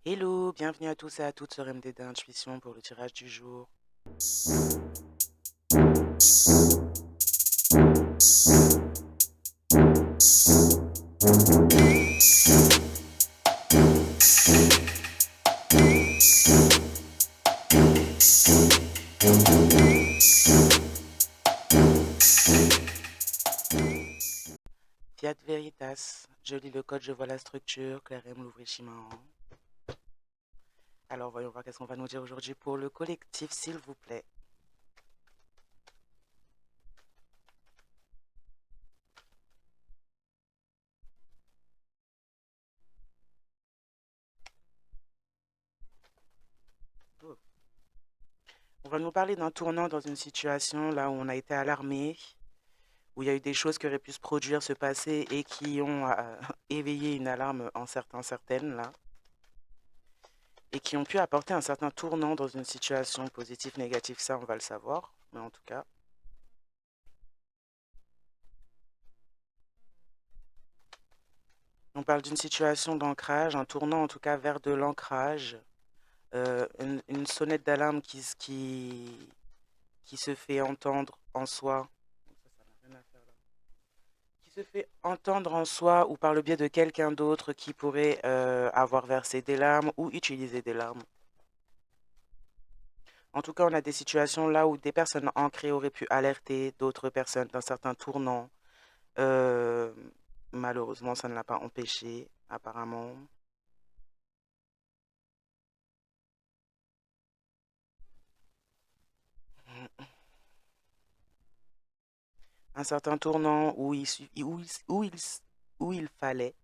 Hello, bienvenue à tous et à toutes sur MDD Intuition pour le tirage du jour. Fiat Veritas, je lis le code, je vois la structure, Clarem Louvrichiman. Alors voyons voir qu'est-ce qu'on va nous dire aujourd'hui pour le collectif, s'il vous plaît. Oh. On va nous parler d'un tournant dans une situation là où on a été alarmé, où il y a eu des choses qui auraient pu se produire, se passer et qui ont éveillé une alarme en certaines là, et qui ont pu apporter un certain tournant dans une situation positive, négative, ça on va le savoir, mais en tout cas. On parle d'une situation d'ancrage, un tournant en tout cas vers de l'ancrage, une sonnette d'alarme qui se fait entendre en soi, ça n'a rien à faire là. Qui se fait entendre en soi ou par le biais de quelqu'un d'autre qui pourrait avoir versé des larmes ou utilisé des larmes. En tout cas, on a des situations là où des personnes ancrées auraient pu alerter d'autres personnes d'un certain tournant. Euh, Malheureusement, ça ne l'a pas empêché, apparemment. Un certain tournant où où il fallait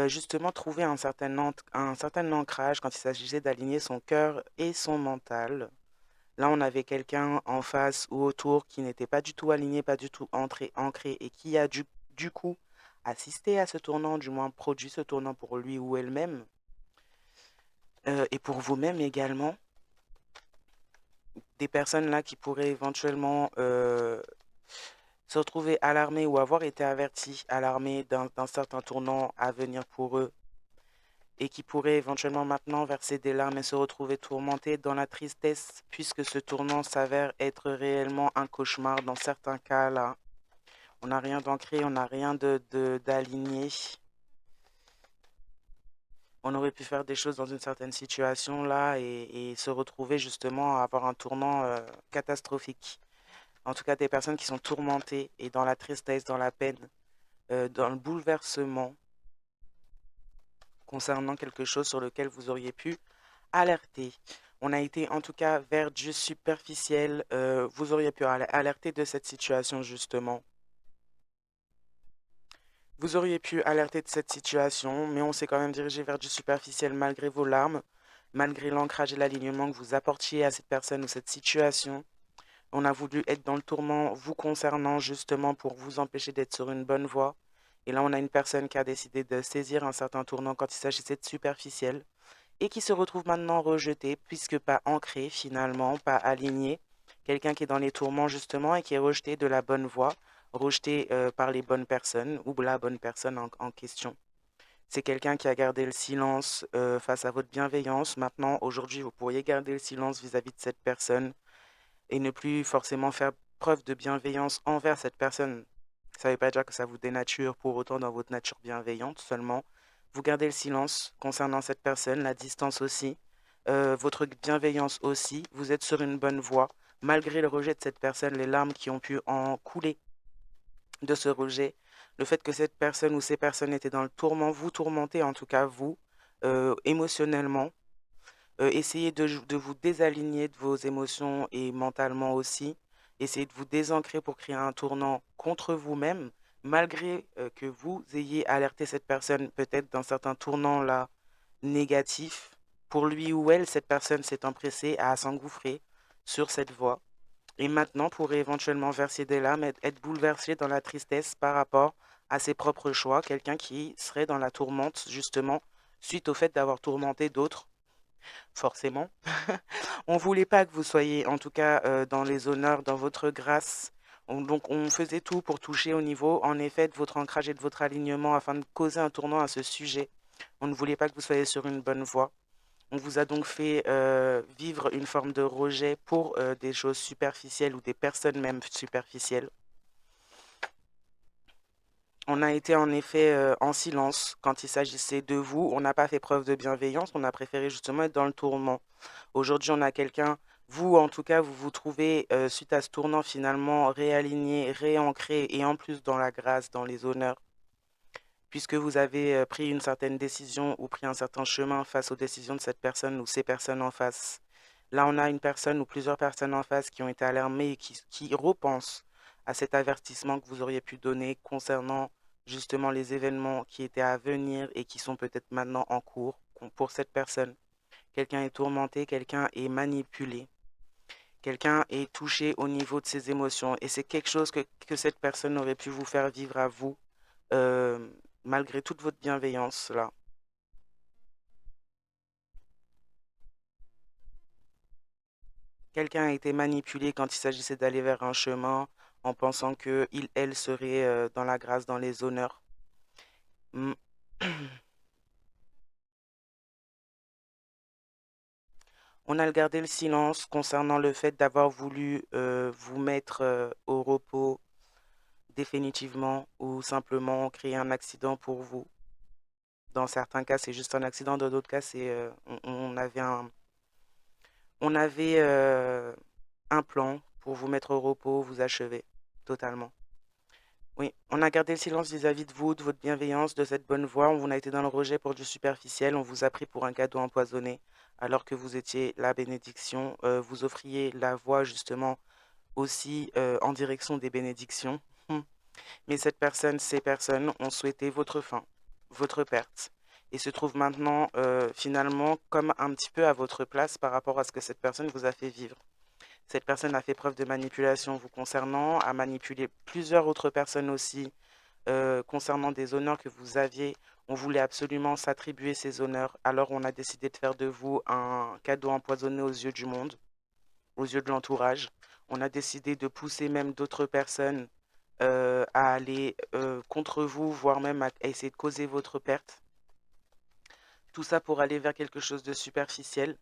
justement trouver un certain ancrage quand il s'agissait d'aligner son cœur et son mental. Là, on avait quelqu'un en face ou autour qui n'était pas du tout aligné, pas du tout ancré et qui a du coup assisté à ce tournant, du moins produit ce tournant pour lui ou elle-même et pour vous-même également. Des personnes là qui pourraient éventuellement se retrouver alarmés ou avoir été avertis, alarmés d'un certain tournant à venir pour eux et qui pourraient éventuellement maintenant verser des larmes et se retrouver tourmentés dans la tristesse puisque ce tournant s'avère être réellement un cauchemar dans certains cas là. On n'a rien d'ancré, on n'a rien d'aligné. On aurait pu faire des choses dans une certaine situation là et se retrouver justement à avoir un tournant catastrophique. En tout cas, des personnes qui sont tourmentées et dans la tristesse, dans la peine, dans le bouleversement concernant quelque chose sur lequel vous auriez pu alerter. On a été en tout cas vers du superficiel. Vous auriez pu alerter de cette situation justement. Vous auriez pu alerter de cette situation, mais on s'est quand même dirigé vers du superficiel malgré vos larmes, malgré l'ancrage et l'alignement que vous apportiez à cette personne ou cette situation. On a voulu être dans le tourment vous concernant justement pour vous empêcher d'être sur une bonne voie. Et là, on a une personne qui a décidé de saisir un certain tournant quand il s'agissait de superficiel et qui se retrouve maintenant rejeté puisque pas ancré finalement, pas aligné. Quelqu'un qui est dans les tourments justement et qui est rejeté de la bonne voie, rejeté par les bonnes personnes ou la bonne personne en question. C'est quelqu'un qui a gardé le silence face à votre bienveillance. Maintenant, aujourd'hui, vous pourriez garder le silence vis-à-vis de cette personne et ne plus forcément faire preuve de bienveillance envers cette personne. Ça ne veut pas dire que ça vous dénature pour autant dans votre nature bienveillante, seulement vous gardez le silence concernant cette personne, la distance aussi, votre bienveillance aussi, vous êtes sur une bonne voie, malgré le rejet de cette personne, les larmes qui ont pu en couler de ce rejet, le fait que cette personne ou ces personnes étaient dans le tourment, vous tourmentez en tout cas vous, émotionnellement, essayez de vous désaligner de vos émotions et mentalement aussi. Essayez de vous désancrer pour créer un tournant contre vous-même, malgré que vous ayez alerté cette personne peut-être d'un certain tournant là négatif. Pour lui ou elle, cette personne s'est empressée à s'engouffrer sur cette voie. Et maintenant pourrait éventuellement verser des larmes, être bouleversé dans la tristesse par rapport à ses propres choix. Quelqu'un qui serait dans la tourmente justement suite au fait d'avoir tourmenté d'autres forcément. On voulait pas que vous soyez, en tout cas, dans les honneurs, dans votre grâce. Donc, on faisait tout pour toucher au niveau, en effet, de votre ancrage et de votre alignement afin de causer un tournant à ce sujet. On ne voulait pas que vous soyez sur une bonne voie. On vous a donc fait vivre une forme de rejet pour des choses superficielles ou des personnes même superficielles. On a été en effet en silence quand il s'agissait de vous. On n'a pas fait preuve de bienveillance. On a préféré justement être dans le tourment. Aujourd'hui, on a quelqu'un, vous en tout cas, vous vous trouvez suite à ce tournant finalement réaligné, réancré et en plus dans la grâce, dans les honneurs, puisque vous avez pris une certaine décision ou pris un certain chemin face aux décisions de cette personne ou ces personnes en face. Là, on a une personne ou plusieurs personnes en face qui ont été alarmées et qui repensent à cet avertissement que vous auriez pu donner concernant justement les événements qui étaient à venir et qui sont peut-être maintenant en cours pour cette personne. Quelqu'un est tourmenté, quelqu'un est manipulé, quelqu'un est touché au niveau de ses émotions et c'est quelque chose que cette personne aurait pu vous faire vivre à vous euh, malgré toute votre bienveillance là. Quelqu'un a été manipulé quand il s'agissait d'aller vers un chemin en pensant que il, elle serait dans la grâce, dans les honneurs. Mm. On a gardé le silence concernant le fait d'avoir voulu vous mettre au repos définitivement ou simplement créer un accident pour vous. Dans certains cas, c'est juste un accident, dans d'autres cas, c'est on avait un plan pour vous mettre au repos, vous achever totalement. Oui, on a gardé le silence vis-à-vis de vous, de votre bienveillance, de cette bonne voix. On a été dans le rejet pour du superficiel. On vous a pris pour un cadeau empoisonné, alors que vous étiez la bénédiction. Vous offriez la voix justement aussi en direction des bénédictions. Hmm. Mais cette personne, ces personnes ont souhaité votre fin, votre perte, et se trouvent maintenant finalement comme un petit peu à votre place par rapport à ce que cette personne vous a fait vivre. Cette personne a fait preuve de manipulation vous concernant, a manipulé plusieurs autres personnes aussi concernant des honneurs que vous aviez. On voulait absolument s'attribuer ces honneurs, alors on a décidé de faire de vous un cadeau empoisonné aux yeux du monde, aux yeux de l'entourage. On a décidé de pousser même d'autres personnes à aller contre vous, voire même à essayer de causer votre perte. Tout ça pour aller vers quelque chose de superficiel.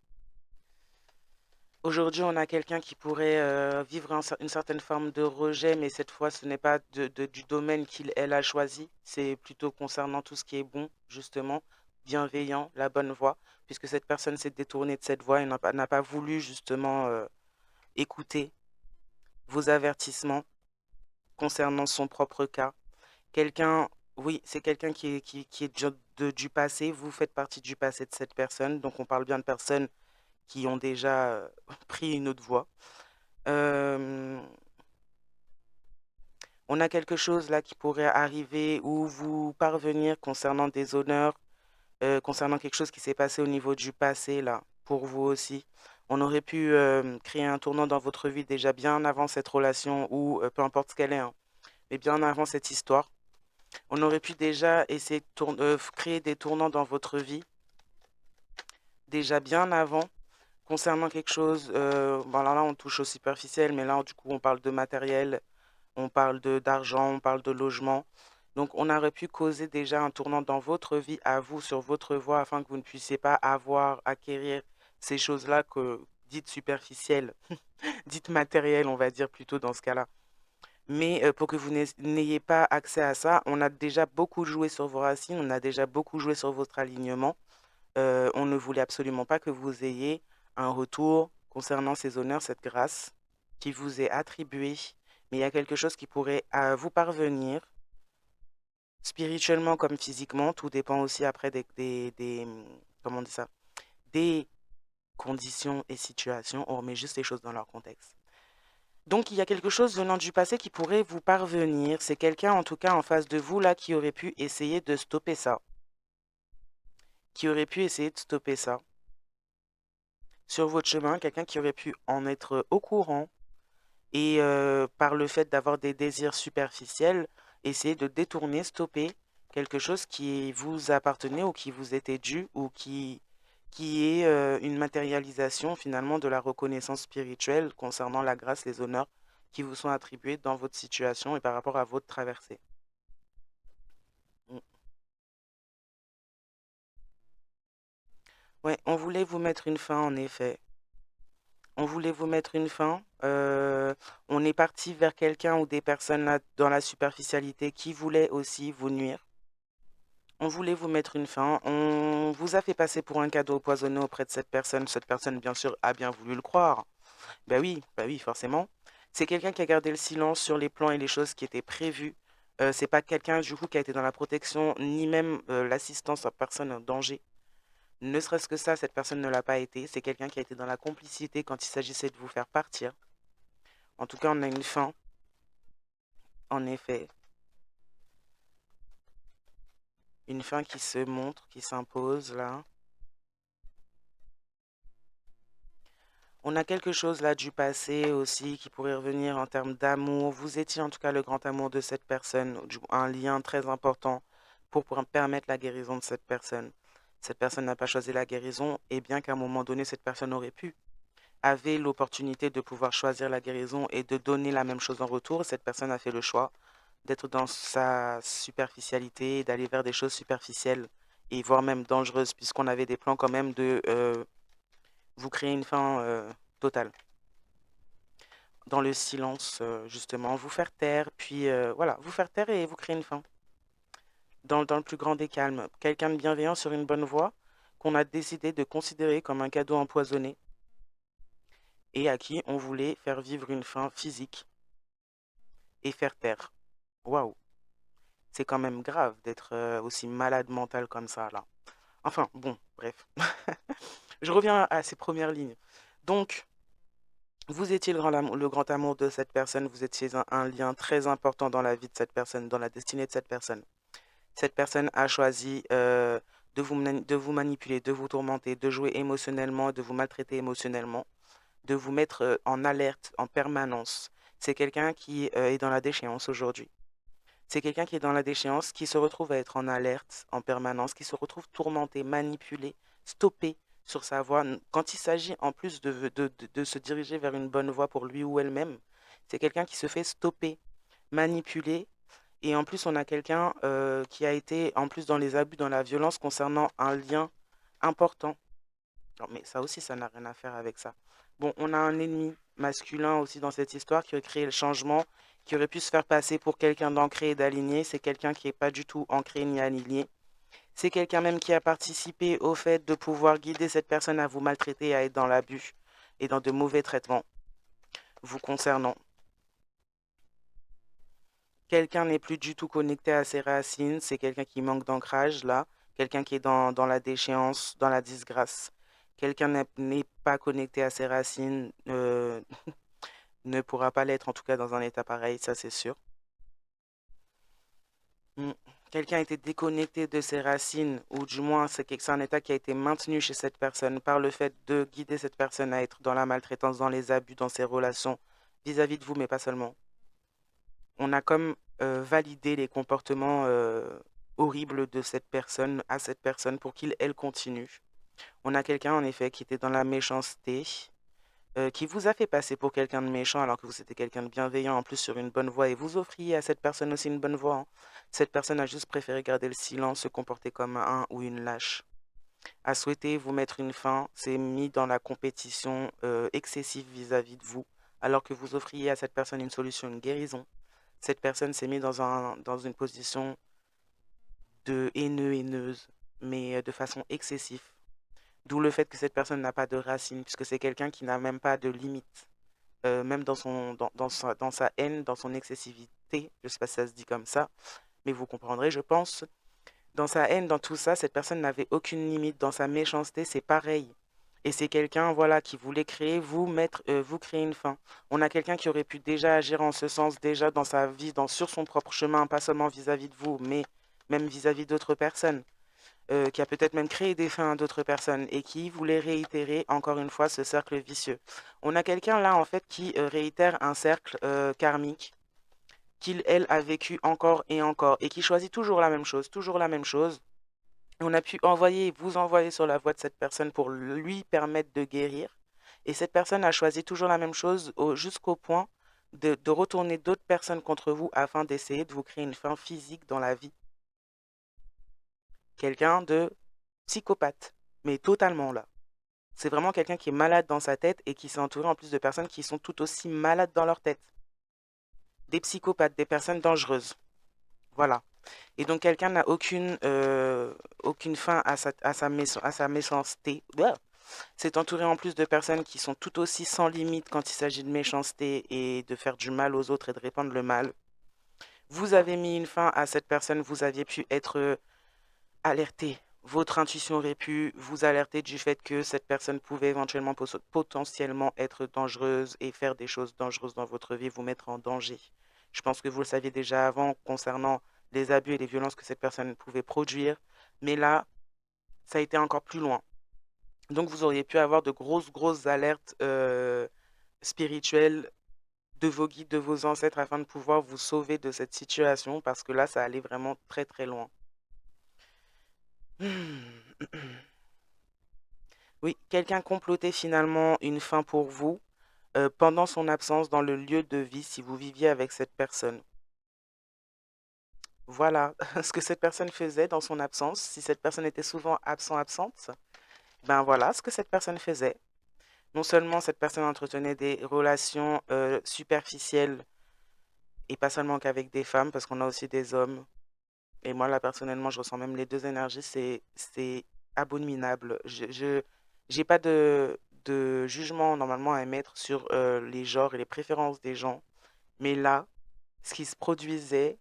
Aujourd'hui, on a quelqu'un qui pourrait vivre une certaine forme de rejet, mais cette fois, ce n'est pas du domaine qu'il, elle a choisi. C'est plutôt concernant tout ce qui est bon, justement, bienveillant, la bonne voie, puisque cette personne s'est détournée de cette voie et n'a pas voulu, justement, écouter vos avertissements concernant son propre cas. Quelqu'un, oui, c'est quelqu'un qui est du passé. Vous faites partie du passé de cette personne, donc on parle bien de personnes qui ont déjà pris une autre voie. Euh, on a quelque chose là qui pourrait arriver ou vous parvenir concernant des honneurs, concernant quelque chose qui s'est passé au niveau du passé là, pour vous aussi. On aurait pu créer un tournant dans votre vie déjà bien avant cette relation ou peu importe ce qu'elle est, hein, mais bien avant cette histoire. On aurait pu déjà essayer de créer des tournants dans votre vie déjà bien avant concernant quelque chose. Bon, alors là, on touche au superficiel, mais là, du coup, on parle de matériel. On parle d'argent, on parle de logement. Donc, on aurait pu causer déjà un tournant dans votre vie à vous, sur votre voie, afin que vous ne puissiez pas avoir, acquérir ces choses-là que dites superficielles, dites matérielles, on va dire plutôt dans ce cas-là. Mais pour que vous n'ayez pas accès à ça, on a déjà beaucoup joué sur vos racines, on a déjà beaucoup joué sur votre alignement. On ne voulait absolument pas que vous ayez un retour concernant ces honneurs, cette grâce qui vous est attribuée. Mais il y a quelque chose qui pourrait vous parvenir, spirituellement comme physiquement. Tout dépend aussi après comment on dit ça, des conditions et situations. On remet juste les choses dans leur contexte. Donc il y a quelque chose venant du passé qui pourrait vous parvenir. C'est quelqu'un en tout cas en face de vous là qui aurait pu essayer de stopper ça. Qui aurait pu essayer de stopper ça sur votre chemin, quelqu'un qui aurait pu en être au courant et par le fait d'avoir des désirs superficiels, essayer de détourner, stopper quelque chose qui vous appartenait ou qui vous était dû ou qui est une matérialisation finalement de la reconnaissance spirituelle concernant la grâce, les honneurs qui vous sont attribués dans votre situation et par rapport à votre traversée. Mm. Ouais, on voulait vous mettre une fin, en effet. On voulait vous mettre une fin. On est parti vers quelqu'un ou des personnes là, dans la superficialité qui voulaient aussi vous nuire. On voulait vous mettre une fin. On vous a fait passer pour un cadeau empoisonné auprès de cette personne. Cette personne, bien sûr, a bien voulu le croire. Bah oui, forcément. C'est quelqu'un qui a gardé le silence sur les plans et les choses qui étaient prévues. C'est pas quelqu'un, du coup, qui a été dans la protection, ni même l'assistance à personne en danger. Ne serait-ce que ça, cette personne ne l'a pas été. C'est quelqu'un qui a été dans la complicité quand il s'agissait de vous faire partir. En tout cas, on a une fin, en effet. Une fin qui se montre, qui s'impose, là. On a quelque chose là du passé aussi qui pourrait revenir en termes d'amour. Vous étiez en tout cas le grand amour de cette personne, un lien très important pour permettre la guérison de cette personne. Cette personne n'a pas choisi la guérison et bien qu'à un moment donné, cette personne aurait pu, avait l'opportunité de pouvoir choisir la guérison et de donner la même chose en retour, cette personne a fait le choix d'être dans sa superficialité, d'aller vers des choses superficielles et voire même dangereuses puisqu'on avait des plans quand même de vous créer une fin totale dans le silence, justement, vous faire taire, puis voilà, vous faire taire et vous créer une fin. Dans le plus grand des calmes. Quelqu'un de bienveillant sur une bonne voie qu'on a décidé de considérer comme un cadeau empoisonné et à qui on voulait faire vivre une fin physique et faire taire. Waouh, c'est quand même grave d'être aussi malade mental comme ça, là. Enfin, bon, bref. Je reviens à ces premières lignes. Donc, vous étiez le grand amour de cette personne, vous étiez un lien très important dans la vie de cette personne, dans la destinée de cette personne. Cette personne a choisi de vous manipuler, de vous tourmenter, de jouer émotionnellement, de vous maltraiter émotionnellement, de vous mettre en alerte en permanence. C'est quelqu'un qui est dans la déchéance aujourd'hui. C'est quelqu'un qui est dans la déchéance, qui se retrouve à être en alerte en permanence, qui se retrouve tourmenté, manipulé, stoppé sur sa voie. Quand il s'agit en plus de se diriger vers une bonne voie pour lui ou elle-même, c'est quelqu'un qui se fait stopper, manipuler. Et en plus, on a quelqu'un qui a été en plus dans les abus, dans la violence concernant un lien important. Non, mais ça aussi, ça n'a rien à faire avec ça. Bon, on a un ennemi masculin aussi dans cette histoire qui aurait créé le changement, qui aurait pu se faire passer pour quelqu'un d'ancré et d'aligné. C'est quelqu'un qui n'est pas du tout ancré ni aligné. C'est quelqu'un même qui a participé au fait de pouvoir guider cette personne à vous maltraiter, à être dans l'abus et dans de mauvais traitements vous concernant. Quelqu'un n'est plus du tout connecté à ses racines, c'est quelqu'un qui manque d'ancrage là, quelqu'un qui est dans la déchéance, dans la disgrâce. Quelqu'un n'est pas connecté à ses racines, ne pourra pas l'être en tout cas dans un état pareil, ça c'est sûr. Mm. Quelqu'un a été déconnecté de ses racines, ou du moins c'est un état qui a été maintenu chez cette personne par le fait de guider cette personne à être dans la maltraitance, dans les abus, dans ses relations vis-à-vis de vous, mais pas seulement. On a comme validé les comportements horribles de cette personne à cette personne pour qu'il, elle, continue. On a quelqu'un, en effet, qui était dans la méchanceté, qui vous a fait passer pour quelqu'un de méchant alors que vous étiez quelqu'un de bienveillant, en plus sur une bonne voie, et vous offriez à cette personne aussi une bonne voie, hein. Cette personne a juste préféré garder le silence, se comporter comme un ou une lâche. A souhaité vous mettre une fin, s'est mis dans la compétition excessive vis-à-vis de vous, alors que vous offriez à cette personne une solution, une guérison. Cette personne s'est mise dans une position de haineux, haineuse, mais de façon excessive. D'où le fait que cette personne n'a pas de racines, puisque c'est quelqu'un qui n'a même pas de limite, même dans sa haine, dans son excessivité, je ne sais pas si ça se dit comme ça, mais vous comprendrez, je pense. Dans sa haine, dans tout ça, cette personne n'avait aucune limite. Dans sa méchanceté, c'est pareil. Et c'est quelqu'un, voilà, qui voulait créer, vous créer une fin. On a quelqu'un qui aurait pu déjà agir en ce sens, déjà dans sa vie, sur son propre chemin, pas seulement vis-à-vis de vous, mais même vis-à-vis d'autres personnes, qui a peut-être même créé des fins à d'autres personnes et qui voulait réitérer encore une fois ce cercle vicieux. On a quelqu'un là, en fait, qui réitère un cercle karmique qu'il, elle, a vécu encore et qui choisit toujours la même chose, toujours la même chose. On a pu vous envoyer sur la voie de cette personne pour lui permettre de guérir. Et cette personne a choisi toujours la même chose jusqu'au point de retourner d'autres personnes contre vous afin d'essayer de vous créer une fin physique dans la vie. Quelqu'un de psychopathe. mais totalement là. C'est vraiment quelqu'un qui est malade dans sa tête et qui s'est entouré en plus de personnes qui sont tout aussi malades dans leur tête. Des psychopathes, des personnes dangereuses. Voilà. Et donc quelqu'un n'a aucune fin à sa méchanceté. Ouah. C'est entouré en plus de personnes qui sont tout aussi sans limite quand il s'agit de méchanceté et de faire du mal aux autres et de répandre le mal. Vous avez mis une fin à cette personne, vous aviez pu être alerté. Votre intuition aurait pu vous alerter du fait que cette personne pouvait éventuellement potentiellement être dangereuse et faire des choses dangereuses dans votre vie, vous mettre en danger. Je pense que vous le saviez déjà avant concernant les abus et les violences que cette personne pouvait produire, mais là, ça a été encore plus loin. Donc vous auriez pu avoir de grosses alertes spirituelles de vos guides, de vos ancêtres afin de pouvoir vous sauver de cette situation parce que là, ça allait vraiment très loin. Oui, quelqu'un complotait finalement une fin pour vous pendant son absence dans le lieu de vie si vous viviez avec cette personne. Voilà ce que cette personne faisait dans son absence. Si cette personne était souvent absente, ben voilà ce que cette personne faisait. Non seulement cette personne entretenait des relations superficielles et pas seulement qu'avec des femmes, parce qu'on a aussi des hommes. Et moi, là, personnellement, je ressens même les deux énergies. C'est abominable. J'ai pas de jugement normalement à émettre sur les genres et les préférences des gens. Mais là, ce qui se produisait,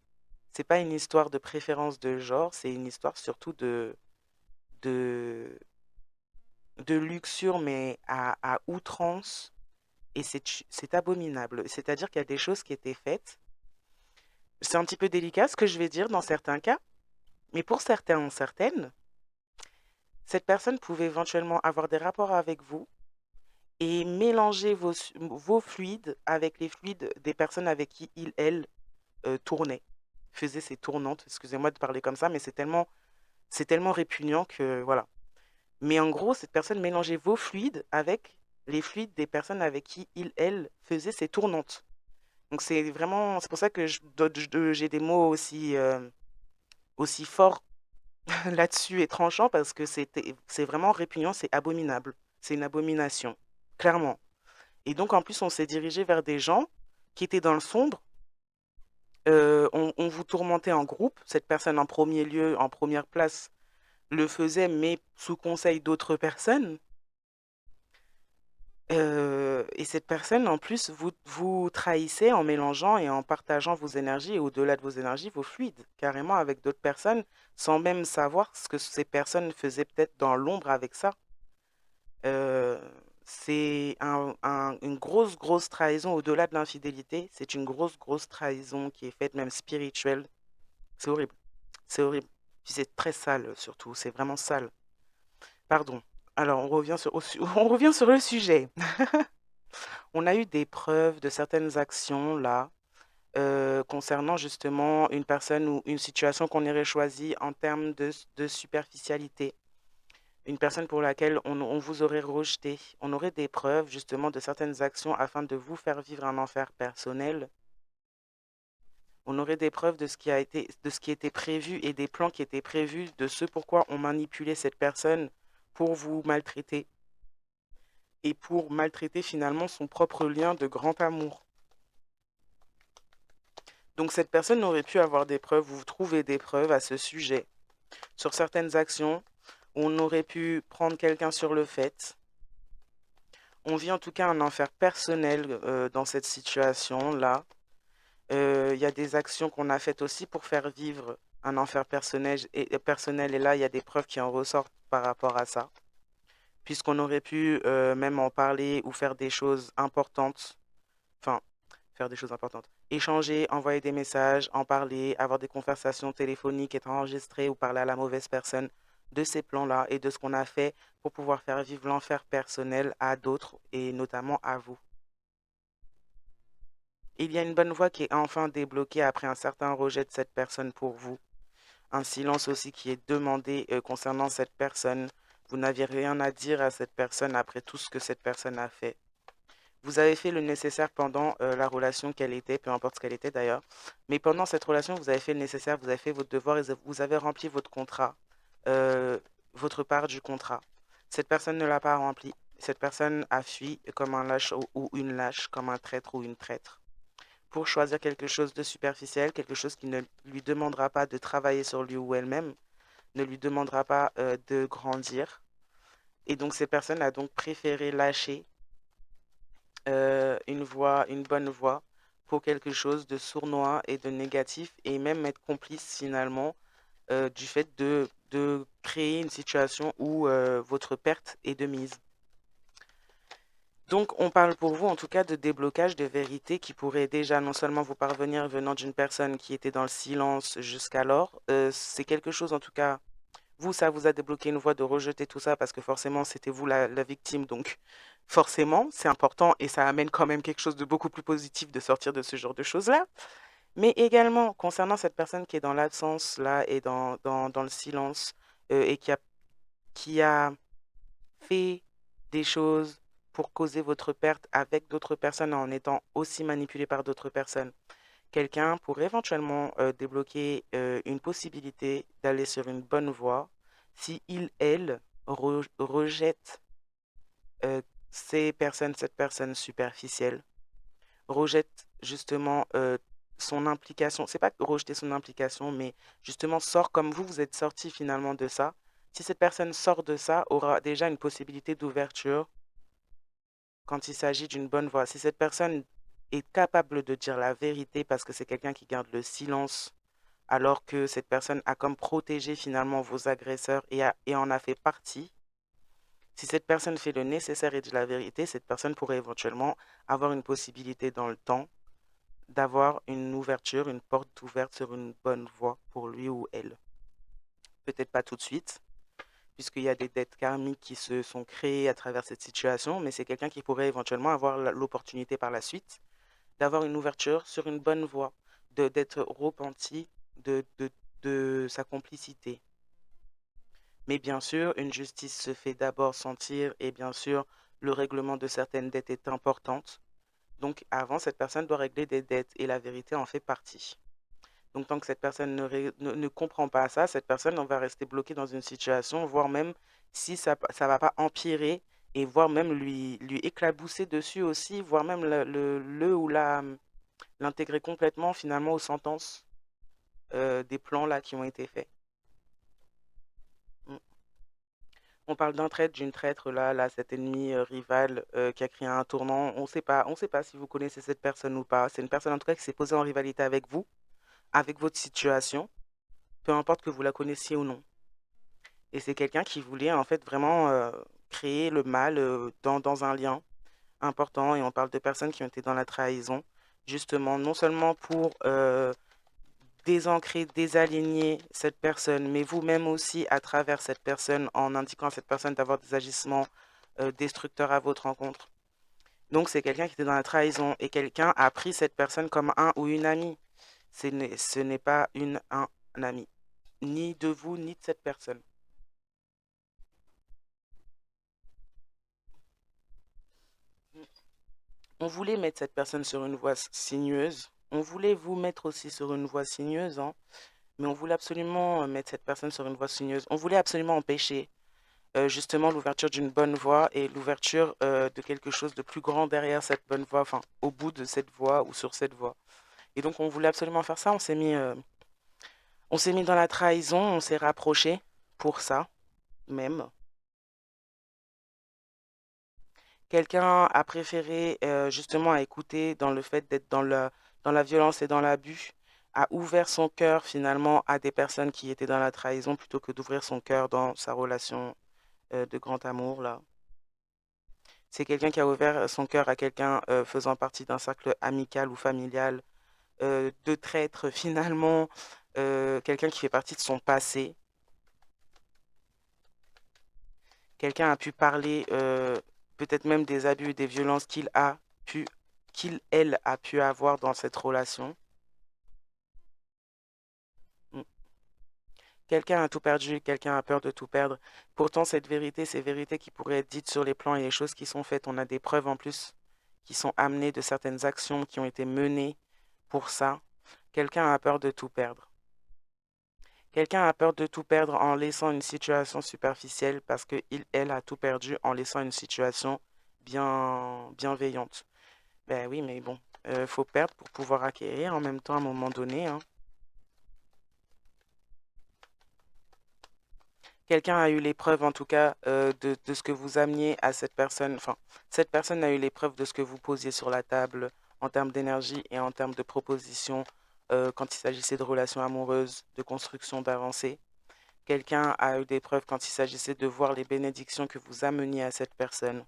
c'est pas une histoire de préférence de genre, c'est une histoire surtout de, de luxure, mais à outrance. Et c'est abominable. C'est-à-dire qu'il y a des choses qui étaient faites. C'est un petit peu délicat ce que je vais dire dans certains cas, mais pour certains ou certaines, cette personne pouvait éventuellement avoir des rapports avec vous et mélanger vos fluides avec les fluides des personnes avec qui elle tournait, faisait ses tournantes. Excusez-moi de parler comme ça, mais c'est tellement répugnant que voilà. Mais en gros, cette personne mélangeait vos fluides avec les fluides des personnes avec qui elle faisait ses tournantes. Donc c'est pour ça que j'ai des mots aussi forts là-dessus et tranchants parce que c'est vraiment répugnant, c'est abominable. C'est une abomination, clairement. Et donc en plus, on s'est dirigé vers des gens qui étaient dans le sombre. On vous tourmentait en groupe. Cette personne en premier lieu, en première place, le faisait, mais sous conseil d'autres personnes. Et cette personne, en plus, vous trahissez en mélangeant et en partageant vos énergies et au-delà de vos énergies, vos fluides, carrément avec d'autres personnes, sans même savoir ce que ces personnes faisaient peut-être dans l'ombre avec ça. Euh, c'est une grosse trahison au-delà de l'infidélité. C'est une grosse trahison qui est faite même spirituelle. C'est horrible. C'est horrible. Puis c'est très sale surtout. C'est vraiment sale. Pardon. Alors on revient on revient sur le sujet. On a eu des preuves de certaines actions là concernant justement une personne ou une situation qu'on aurait choisie en termes de superficialité. Une personne pour laquelle on vous aurait rejeté. On aurait des preuves justement de certaines actions afin de vous faire vivre un enfer personnel. On aurait des preuves de ce qui était prévu et des plans qui étaient prévus de ce pourquoi on manipulait cette personne pour vous maltraiter et pour maltraiter finalement son propre lien de grand amour. Donc cette personne aurait pu avoir des preuves, vous trouvez des preuves à ce sujet. Sur certaines actions, on aurait pu prendre quelqu'un sur le fait. On vit en tout cas un enfer personnel dans cette situation-là. Il y a des actions qu'on a faites aussi pour faire vivre un enfer personnel et là, il y a des preuves qui en ressortent par rapport à ça. Puisqu'on aurait pu même en parler ou faire des choses importantes. Enfin, faire des choses importantes. Échanger, envoyer des messages, en parler, avoir des conversations téléphoniques, être enregistré ou parler à la mauvaise personne de ces plans-là et de ce qu'on a fait pour pouvoir faire vivre l'enfer personnel à d'autres et notamment à vous. Il y a une bonne voie qui est enfin débloquée après un certain rejet de cette personne pour vous. Un silence aussi qui est demandé concernant cette personne. Vous n'aviez rien à dire à cette personne après tout ce que cette personne a fait. Vous avez fait le nécessaire pendant la relation qu'elle était, peu importe ce qu'elle était d'ailleurs. Mais pendant cette relation, vous avez fait le nécessaire, vous avez fait votre devoir et vous avez rempli votre contrat, votre part du contrat. Cette personne ne l'a pas rempli. Cette personne a fui comme un lâche ou une lâche, comme un traître ou une traître, pour choisir quelque chose de superficiel, quelque chose qui ne lui demandera pas de travailler sur lui ou elle-même, ne lui demandera pas de grandir. Et donc cette personne a donc préféré lâcher une bonne voie pour quelque chose de sournois et de négatif et même être complice finalement du fait de créer une situation où votre perte est de mise. Donc, on parle pour vous, en tout cas, de déblocage de vérité qui pourrait déjà non seulement vous parvenir venant d'une personne qui était dans le silence jusqu'alors, c'est quelque chose, en tout cas, vous, ça vous a débloqué une voie de rejeter tout ça parce que forcément, c'était vous la victime. Donc, forcément, c'est important et ça amène quand même quelque chose de beaucoup plus positif de sortir de ce genre de choses-là. Mais également, concernant cette personne qui est dans l'absence, là, et dans le silence, et qui a fait des choses pour causer votre perte avec d'autres personnes en étant aussi manipulé par d'autres personnes. Quelqu'un pourrait éventuellement débloquer une possibilité d'aller sur une bonne voie si il, elle, rejette cette personne superficielle, rejette justement son implication. C'est pas rejeter son implication, mais justement sort comme vous êtes sorti finalement de ça. Si cette personne sort de ça, aura déjà une possibilité d'ouverture quand il s'agit d'une bonne voix. Si cette personne est capable de dire la vérité parce que c'est quelqu'un qui garde le silence, alors que cette personne a comme protégé finalement vos agresseurs et en a fait partie, si cette personne fait le nécessaire et dit la vérité, cette personne pourrait éventuellement avoir une possibilité dans le temps d'avoir une ouverture, une porte ouverte sur une bonne voie pour lui ou elle. Peut-être pas tout de suite, puisqu'il y a des dettes karmiques qui se sont créées à travers cette situation, mais c'est quelqu'un qui pourrait éventuellement avoir l'opportunité par la suite d'avoir une ouverture sur une bonne voie, d'être repenti de sa complicité. Mais bien sûr, une justice se fait d'abord sentir et bien sûr, le règlement de certaines dettes est importante. Donc avant, cette personne doit régler des dettes et la vérité en fait partie. Donc tant que cette personne ne comprend pas ça, cette personne on va rester bloquée dans une situation, voire même si ça ne va pas empirer, et voire même lui éclabousser dessus aussi, voire même le ou l'intégrer complètement finalement aux sentences des plans là qui ont été faits. Mm. On parle d'un traître, d'une traître là, cet ennemi rival qui a créé un tournant. On ne sait pas si vous connaissez cette personne ou pas. C'est une personne en tout cas qui s'est posée en rivalité avec vous, avec votre situation, peu importe que vous la connaissiez ou non. Et c'est quelqu'un qui voulait en fait vraiment créer le mal dans un lien important. Et on parle de personnes qui ont été dans la trahison, justement, non seulement pour désancrer, désaligner cette personne, mais vous-même aussi à travers cette personne, en indiquant à cette personne d'avoir des agissements destructeurs à votre rencontre. Donc c'est quelqu'un qui était dans la trahison et quelqu'un a pris cette personne comme un ou une amie. Ce n'est pas un ami, ni de vous, ni de cette personne. On voulait mettre cette personne sur une voie sinueuse. On voulait vous mettre aussi sur une voie sinueuse, hein, mais on voulait absolument mettre cette personne sur une voie sinueuse. On voulait absolument empêcher justement l'ouverture d'une bonne voie et l'ouverture de quelque chose de plus grand derrière cette bonne voie, enfin au bout de cette voie ou sur cette voie. Et donc on voulait absolument faire ça. On s'est mis dans la trahison, on s'est rapproché pour ça même. Quelqu'un a préféré justement à écouter dans le fait d'être dans la violence et dans l'abus, a ouvert son cœur finalement à des personnes qui étaient dans la trahison plutôt que d'ouvrir son cœur dans sa relation de grand amour là. C'est quelqu'un qui a ouvert son cœur à quelqu'un faisant partie d'un cercle amical ou familial de traîtres finalement, quelqu'un qui fait partie de son passé. Quelqu'un a pu parler peut-être même des abus et des violences pu, elle, a pu avoir dans cette relation. Mm. Quelqu'un a tout perdu, quelqu'un a peur de tout perdre. Pourtant, cette vérité, ces vérités qui pourraient être dites sur les plans et les choses qui sont faites, on a des preuves en plus qui sont amenées de certaines actions qui ont été menées pour ça. Quelqu'un a peur de tout perdre. Quelqu'un a peur de tout perdre en laissant une situation superficielle parce que elle a tout perdu en laissant une situation bienveillante. Ben oui, mais bon, faut perdre pour pouvoir acquérir en même temps à un moment donné, hein. Quelqu'un a eu les preuves, en tout cas, de ce que vous ameniez à cette personne. Enfin, cette personne a eu les preuves de ce que vous posiez sur la table en termes d'énergie et en termes de propositions quand il s'agissait de relations amoureuses, de construction, d'avancée. Quelqu'un a eu des preuves quand il s'agissait de voir les bénédictions que vous ameniez à cette personne.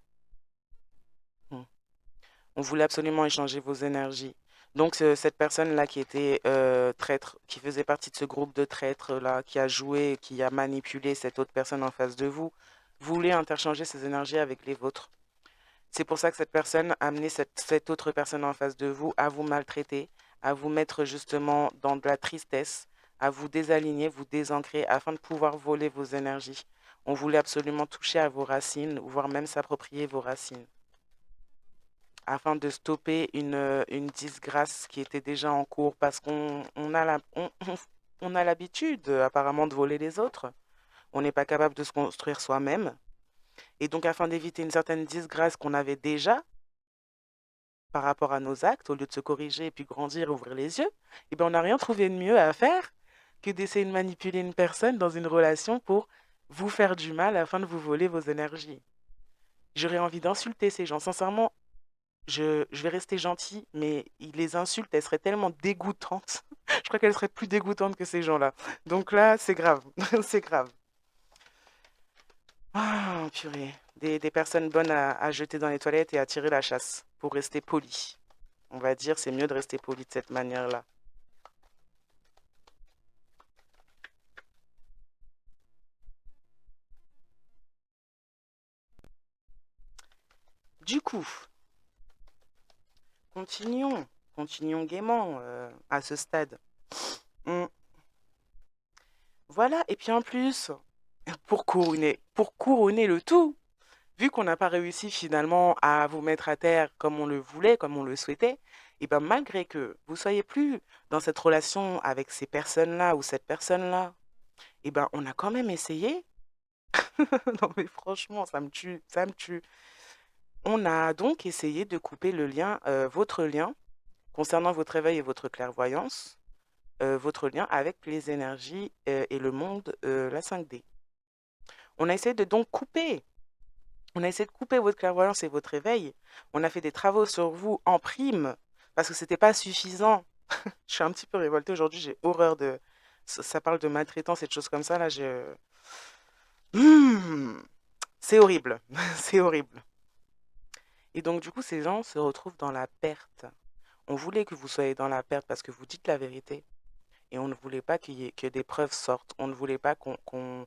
Hmm. On voulait absolument échanger vos énergies. Donc, cette personne-là qui était traître, qui faisait partie de ce groupe de traîtres-là, qui a joué, qui a manipulé cette autre personne en face de vous, voulait interchanger ses énergies avec les vôtres. C'est pour ça que cette personne a amené cette autre personne en face de vous à vous maltraiter, à vous mettre justement dans de la tristesse, à vous désaligner, vous désancrer afin de pouvoir voler vos énergies. On voulait absolument toucher à vos racines, voire même s'approprier vos racines, afin de stopper une disgrâce qui était déjà en cours parce on a l'habitude apparemment de voler les autres. On n'est pas capable de se construire soi-même. Et donc, afin d'éviter une certaine disgrâce qu'on avait déjà, par rapport à nos actes, au lieu de se corriger et puis grandir, ouvrir les yeux, eh bien, on n'a rien trouvé de mieux à faire que d'essayer de manipuler une personne dans une relation pour vous faire du mal afin de vous voler vos énergies. J'aurais envie d'insulter ces gens. Sincèrement, je vais rester gentille, mais les insultes, elles seraient tellement dégoûtantes. Je crois qu'elles seraient plus dégoûtantes que ces gens-là. Donc là, c'est grave. C'est grave. Ah, purée. Des personnes bonnes à jeter dans les toilettes et à tirer la chasse pour rester poli. On va dire, c'est mieux de rester poli de cette manière-là. Du coup, continuons gaiement à ce stade. Hum, Voilà, et puis en plus, pour couronner le tout, vu qu'on n'a pas réussi finalement à vous mettre à terre comme on le voulait, comme on le souhaitait, et bien malgré que vous soyez plus dans cette relation avec ces personnes-là ou cette personne-là, et ben on a quand même essayé. Non mais franchement, ça me tue, ça me tue. On a donc essayé de couper le lien, votre lien, concernant votre réveil et votre clairvoyance, votre lien avec les énergies et le monde, la 5D. On a essayé de donc couper. On a essayé de couper votre clairvoyance et votre réveil. On a fait des travaux sur vous en prime parce que c'était pas suffisant. Je suis un petit peu révoltée aujourd'hui. J'ai horreur de. Ça parle de maltraitance et de choses comme ça. Là, Hmm, c'est horrible. C'est horrible. Et donc, du coup, ces gens se retrouvent dans la perte. On voulait que vous soyez dans la perte parce que vous dites la vérité. Et on ne voulait pas que des preuves sortent. On ne voulait pas qu'on-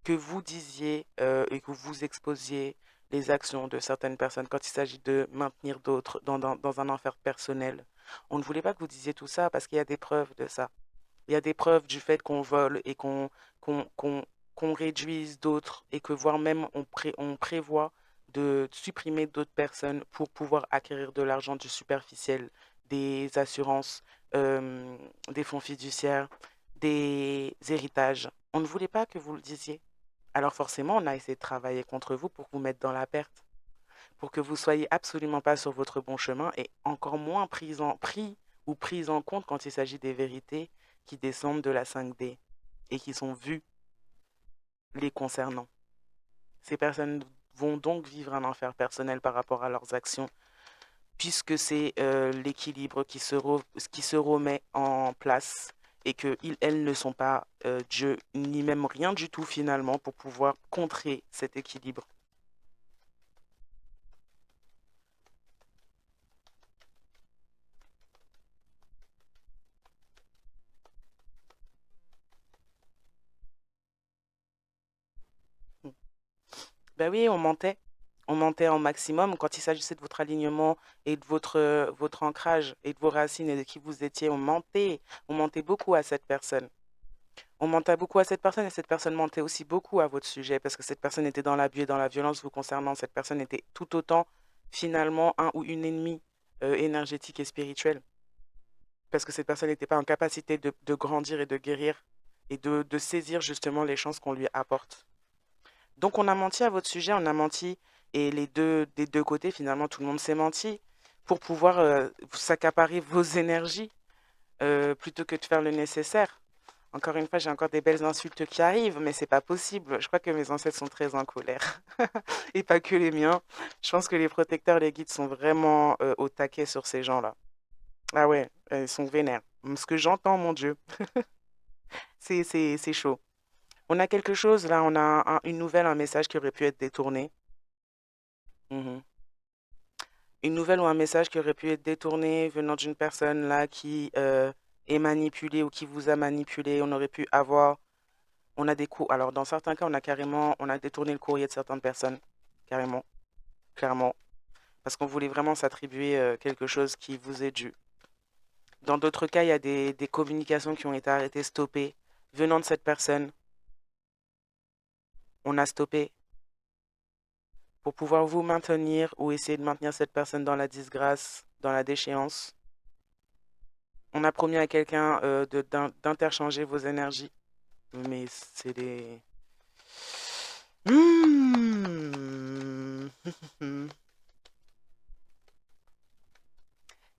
que vous disiez et que vous exposiez les actions de certaines personnes quand il s'agit de maintenir d'autres dans un enfer personnel. On ne voulait pas que vous disiez tout ça parce qu'il y a des preuves de ça. Il y a des preuves du fait qu'on vole et qu'on, qu'on, qu'on réduise d'autres et que voire même on prévoit de supprimer d'autres personnes pour pouvoir acquérir de l'argent du superficiel, des assurances, euh, des fonds fiduciaires, des héritages. On ne voulait pas que vous le disiez. Alors forcément, on a essayé de travailler contre vous pour vous mettre dans la perte, pour que vous soyez absolument pas sur votre bon chemin et encore moins pris ou prise en compte quand il s'agit des vérités qui descendent de la 5D et qui sont vues les concernant. Ces personnes vont donc vivre un enfer personnel par rapport à leurs actions, puisque c'est l'équilibre qui se remet en place et qu'elles ne sont pas Dieu, ni même rien du tout finalement pour pouvoir contrer cet équilibre. Ben oui, on mentait. On mentait en maximum quand il s'agissait de votre alignement et de votre ancrage et de vos racines et de qui vous étiez. On mentait. On mentait beaucoup à cette personne. On mentait beaucoup à cette personne et cette personne mentait aussi beaucoup à votre sujet parce que cette personne était dans l'abus et dans la violence vous concernant. Cette personne était tout autant finalement un ou une ennemie énergétique et spirituelle parce que cette personne n'était pas en capacité de grandir et de guérir et de saisir justement les chances qu'on lui apporte. Donc on a menti à votre sujet, on a menti, et des deux côtés, finalement, tout le monde s'est menti pour pouvoir s'accaparer vos énergies plutôt que de faire le nécessaire. Encore une fois, j'ai encore des belles insultes qui arrivent, mais c'est pas possible. Je crois que mes ancêtres sont très en colère. Et pas que les miens. Je pense que les protecteurs, les guides sont vraiment au taquet sur ces gens-là. Ah ouais, ils sont vénères. Ce que j'entends, mon Dieu, c'est chaud. On a quelque chose, là, on a une nouvelle, un message qui aurait pu être détourné. Mhm. Une nouvelle ou un message qui aurait pu être détourné venant d'une personne là qui est manipulée ou qui vous a manipulé. On aurait pu avoir, on a des coups. Alors dans certains cas, on a détourné le courrier de certaines personnes, carrément, clairement, parce qu'on voulait vraiment s'attribuer quelque chose qui vous est dû. Dans d'autres cas, il y a des communications qui ont été arrêtées, stoppées, venant de cette personne. On a stoppé pour pouvoir vous maintenir ou essayer de maintenir cette personne dans la disgrâce, dans la déchéance. On a promis à quelqu'un d'interchanger vos énergies, mais c'est des... Hmm.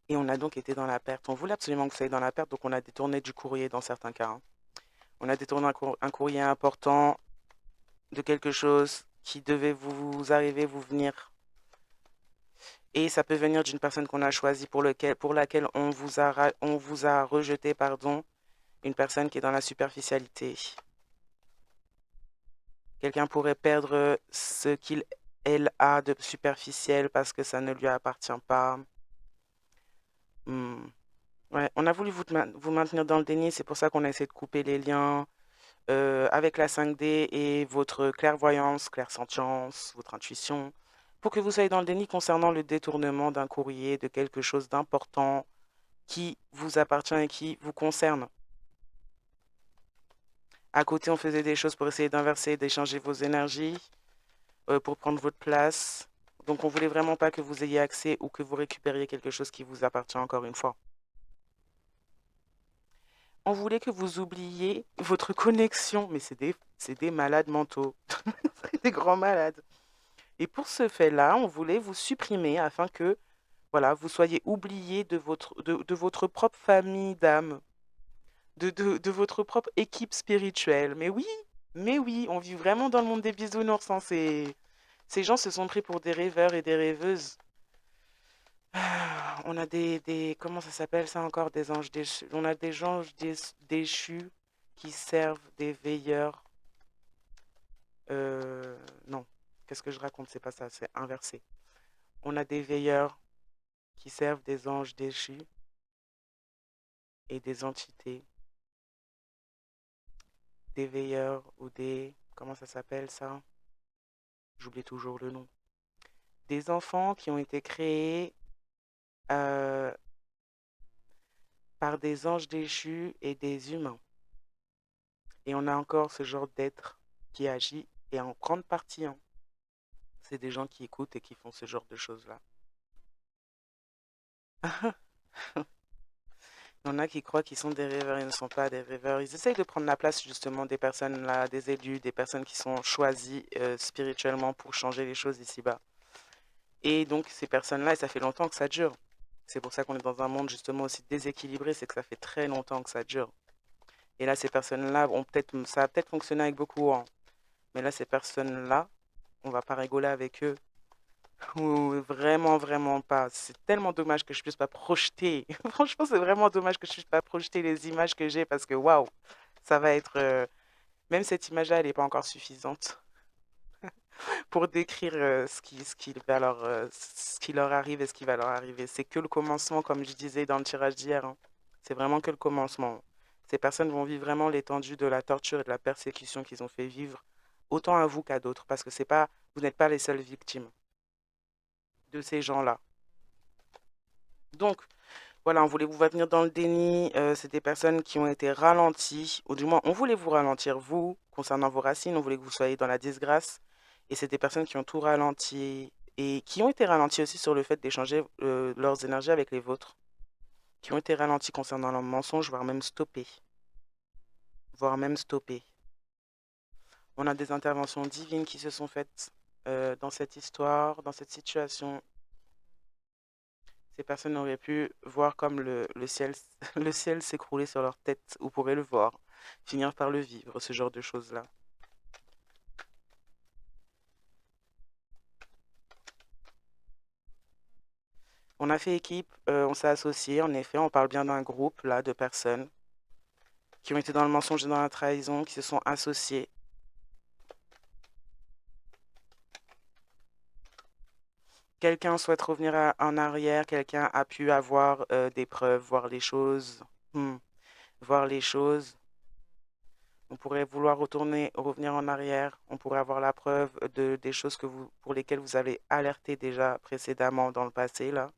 Et on a donc été dans la perte. On voulait absolument que vous soyez dans la perte, donc on a détourné du courrier dans certains cas, hein. On a détourné un courrier important de quelque chose qui devait vous arriver, vous venir. Et ça peut venir d'une personne qu'on a choisie pour laquelle on vous a rejeté, pardon, une personne qui est dans la superficialité. Quelqu'un pourrait perdre ce elle a de superficiel parce que ça ne lui appartient pas. Hmm. Ouais, on a voulu vous maintenir dans le déni, c'est pour ça qu'on a essayé de couper les liens avec la 5D et votre clairvoyance, clairsentience, votre intuition, pour que vous soyez dans le déni concernant le détournement d'un courrier, de quelque chose d'important qui vous appartient et qui vous concerne. À côté, on faisait des choses pour essayer d'inverser, d'échanger vos énergies, pour prendre votre place. Donc, on voulait vraiment pas que vous ayez accès ou que vous récupériez quelque chose qui vous appartient encore une fois. On voulait que vous oubliez votre connexion, mais c'est des malades mentaux, des grands malades. Et pour ce fait-là, on voulait vous supprimer afin que, voilà, vous soyez oubliés de votre propre famille d'âme, de votre propre équipe spirituelle. Mais oui, on vit vraiment dans le monde des bisounours, hein. Ces gens se sont pris pour des rêveurs et des rêveuses. On a comment ça s'appelle ça encore, des anges déchus. On a des anges déchus qui servent des veilleurs. Non, qu'est-ce que je raconte? C'est pas ça, c'est inversé. On a des veilleurs qui servent des anges déchus et des entités, des veilleurs ou des... Comment ça s'appelle ça? J'oublie toujours le nom. Des enfants qui ont été créés euh, par des anges déchus et des humains. Et on a encore ce genre d'être qui agit, et en grande partie, hein, c'est des gens qui écoutent et qui font ce genre de choses-là. Il y en a qui croient qu'ils sont des rêveurs, ils ne sont pas des rêveurs. Ils essayent de prendre la place justement des personnes là, des élus, des personnes qui sont choisies spirituellement pour changer les choses ici-bas. Et donc ces personnes-là, et ça fait longtemps que ça dure. C'est pour ça qu'on est dans un monde justement aussi déséquilibré, c'est que ça fait très longtemps que ça dure. Et là, ces personnes-là ça a peut-être fonctionné avec beaucoup, hein. Mais là, ces personnes-là, on va pas rigoler avec eux. Ou vraiment, vraiment pas. C'est tellement dommage que je puisse pas projeter. Franchement, c'est vraiment dommage que je puisse pas projeter les images que j'ai parce que waouh, ça va être. Même cette image-là, elle n'est pas encore suffisante pour décrire ce qui leur arrive et ce qui va leur arriver. C'est que le commencement, comme je disais dans le tirage d'hier, hein. C'est vraiment que le commencement. Ces personnes vont vivre vraiment l'étendue de la torture et de la persécution qu'ils ont fait vivre, autant à vous qu'à d'autres, parce que c'est pas, vous n'êtes pas les seules victimes de ces gens-là. Donc, voilà, on voulait vous maintenir dans le déni. C'est des personnes qui ont été ralenties, ou du moins, on voulait vous ralentir, vous, concernant vos racines. On voulait que vous soyez dans la disgrâce. Et c'est des personnes qui ont tout ralenti et qui ont été ralenties aussi sur le fait d'échanger leurs énergies avec les vôtres, qui ont été ralenties concernant leurs mensonges, voire même stoppées. voire même stopper. On a des interventions divines qui se sont faites dans cette histoire, dans cette situation. Ces personnes auraient pu voir comme le ciel, le ciel s'écrouler sur leur tête, ou pourraient le voir, finir par le vivre, ce genre de choses-là. On a fait équipe, on s'est associés, en effet, on parle bien d'un groupe là de personnes qui ont été dans le mensonge et dans la trahison, qui se sont associés. Quelqu'un souhaite revenir en arrière, quelqu'un a pu avoir des preuves, voir les choses, hmm, voir les choses. On pourrait vouloir retourner, revenir en arrière. On pourrait avoir la preuve des choses pour lesquelles vous avez alerté déjà précédemment dans le passé, là.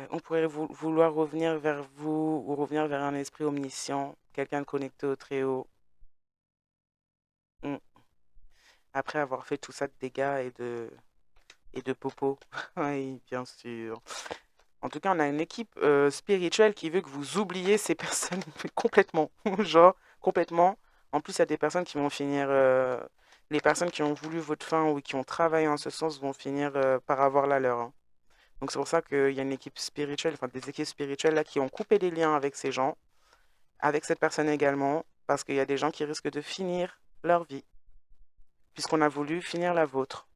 On pourrait vouloir revenir vers vous ou revenir vers un esprit omniscient, quelqu'un de connecté au Très-Haut. Hmm. Après avoir fait tout ça de dégâts et de popo. Oui, bien sûr. En tout cas, on a une équipe spirituelle qui veut que vous oubliez ces personnes complètement. Genre, complètement. En plus, il y a des personnes qui vont finir. Les personnes qui ont voulu votre fin ou qui ont travaillé en ce sens vont finir par avoir la leur, hein. Donc, c'est pour ça qu'il y a une équipe spirituelle, enfin des équipes spirituelles là qui ont coupé les liens avec ces gens, avec cette personne également, parce qu'il y a des gens qui risquent de finir leur vie, puisqu'on a voulu finir la vôtre.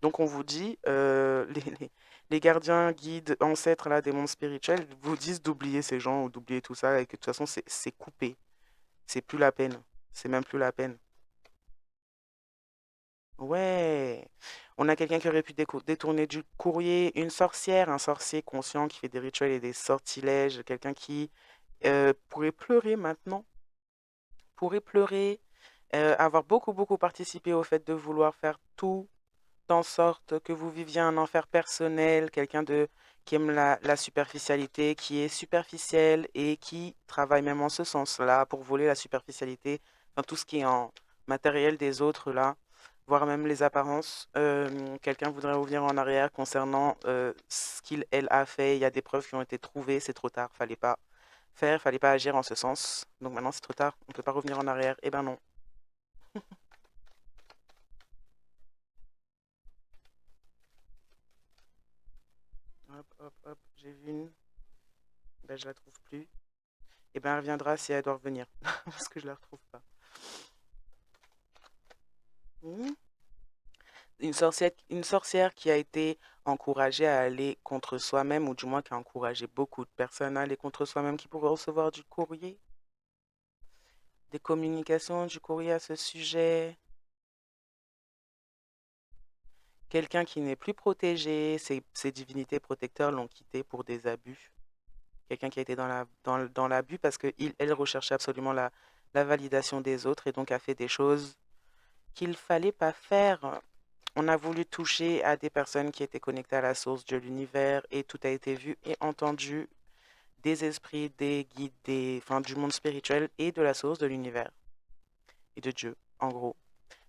Donc on vous dit, les gardiens, guides, ancêtres là, des mondes spirituels vous disent d'oublier ces gens ou d'oublier tout ça et que de toute façon c'est coupé. C'est plus la peine. C'est même plus la peine. Ouais. On a quelqu'un qui aurait pu détourner du courrier, une sorcière, un sorcier conscient qui fait des rituels et des sortilèges, quelqu'un qui pourrait pleurer maintenant, pourrait pleurer, avoir beaucoup beaucoup participé au fait de vouloir faire tout en sorte que vous viviez un enfer personnel, quelqu'un qui aime la superficialité, qui est superficiel et qui travaille même en ce sens-là pour voler la superficialité dans tout ce qui est en matériel des autres là, voire même les apparences. Quelqu'un voudrait revenir en arrière concernant ce qu'il, elle a fait. Il y a des preuves qui ont été trouvées, c'est trop tard, fallait pas faire, fallait pas agir en ce sens. Donc maintenant c'est trop tard, on peut pas revenir en arrière. Eh ben non. Hop, hop, hop, j'ai vu une, ben je la trouve plus. Eh ben, elle reviendra si elle doit revenir, parce que je la retrouve pas. Hmm. Une sorcière qui a été encouragée à aller contre soi-même, ou du moins qui a encouragé beaucoup de personnes à aller contre soi-même, qui pourraient recevoir du courrier, des communications, du courrier à ce sujet. Quelqu'un qui n'est plus protégé, ses divinités protecteurs l'ont quitté pour des abus. Quelqu'un qui a été dans l'abus parce elle recherchait absolument la validation des autres et donc a fait des choses qu'il fallait pas faire. On a voulu toucher à des personnes qui étaient connectées à la source de l'univers et tout a été vu et entendu des esprits, des guides, enfin, du monde spirituel et de la source de l'univers et de Dieu, en gros.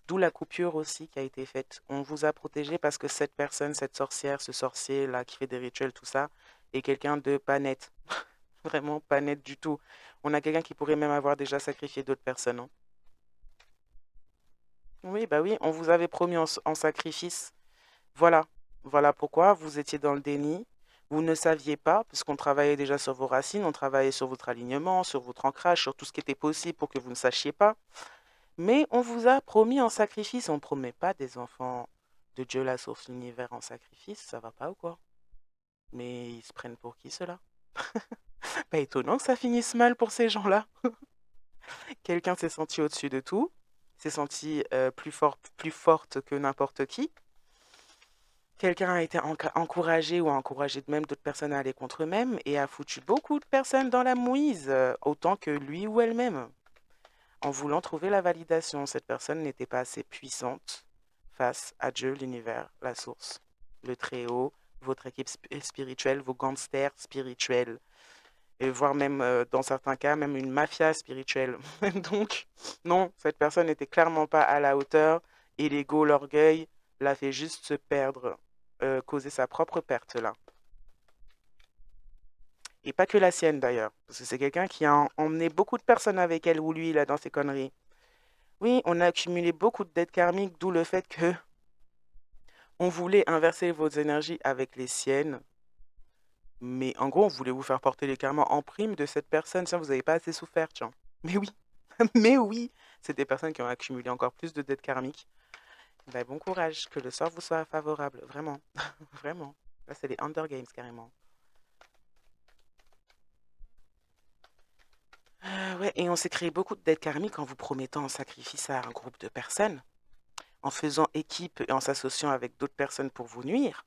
D'où la coupure aussi qui a été faite. On vous a protégé parce que cette personne, cette sorcière, ce sorcier-là qui fait des rituels, tout ça, est quelqu'un de pas net. Vraiment pas net du tout. On a quelqu'un qui pourrait même avoir déjà sacrifié d'autres personnes, hein. Oui, bah oui, on vous avait promis en sacrifice. Voilà, voilà pourquoi vous étiez dans le déni. Vous ne saviez pas, puisqu'on travaillait déjà sur vos racines, on travaillait sur votre alignement, sur votre ancrage, sur tout ce qui était possible pour que vous ne sachiez pas. Mais on vous a promis en sacrifice. On ne promet pas des enfants de Dieu, la source, l'univers en sacrifice. Ça va pas ou quoi? Mais ils se prennent pour qui cela? Pas étonnant que ça finisse mal pour ces gens-là. Quelqu'un s'est senti au-dessus de tout, s'est senti plus forte que n'importe qui. Quelqu'un a été encouragé ou a encouragé même d'autres personnes à aller contre eux-mêmes et a foutu beaucoup de personnes dans la mouise, autant que lui ou elle-même. En voulant trouver la validation, cette personne n'était pas assez puissante face à Dieu, l'univers, la source, le Très-Haut, votre équipe spirituelle, vos gangsters spirituels, et voire même, dans certains cas, même une mafia spirituelle. Donc, non, cette personne n'était clairement pas à la hauteur et l'ego, l'orgueil l'a fait juste se perdre, causer sa propre perte là. Et pas que la sienne d'ailleurs, parce que c'est quelqu'un qui a emmené beaucoup de personnes avec elle ou lui là dans ses conneries. Oui, on a accumulé beaucoup de dettes karmiques, d'où le fait que on voulait inverser vos énergies avec les siennes. Mais en gros, on voulait vous faire porter les karmas en prime de cette personne. Tiens, vous n'avez pas assez souffert, tiens. Mais oui, mais oui, c'est des personnes qui ont accumulé encore plus de dettes karmiques. Ben, bon courage, que le sort vous soit favorable, vraiment, vraiment. Là, c'est les Under Games carrément. Ouais, et on s'est créé beaucoup de dettes karmiques en vous promettant un sacrifice à un groupe de personnes, en faisant équipe et en s'associant avec d'autres personnes pour vous nuire.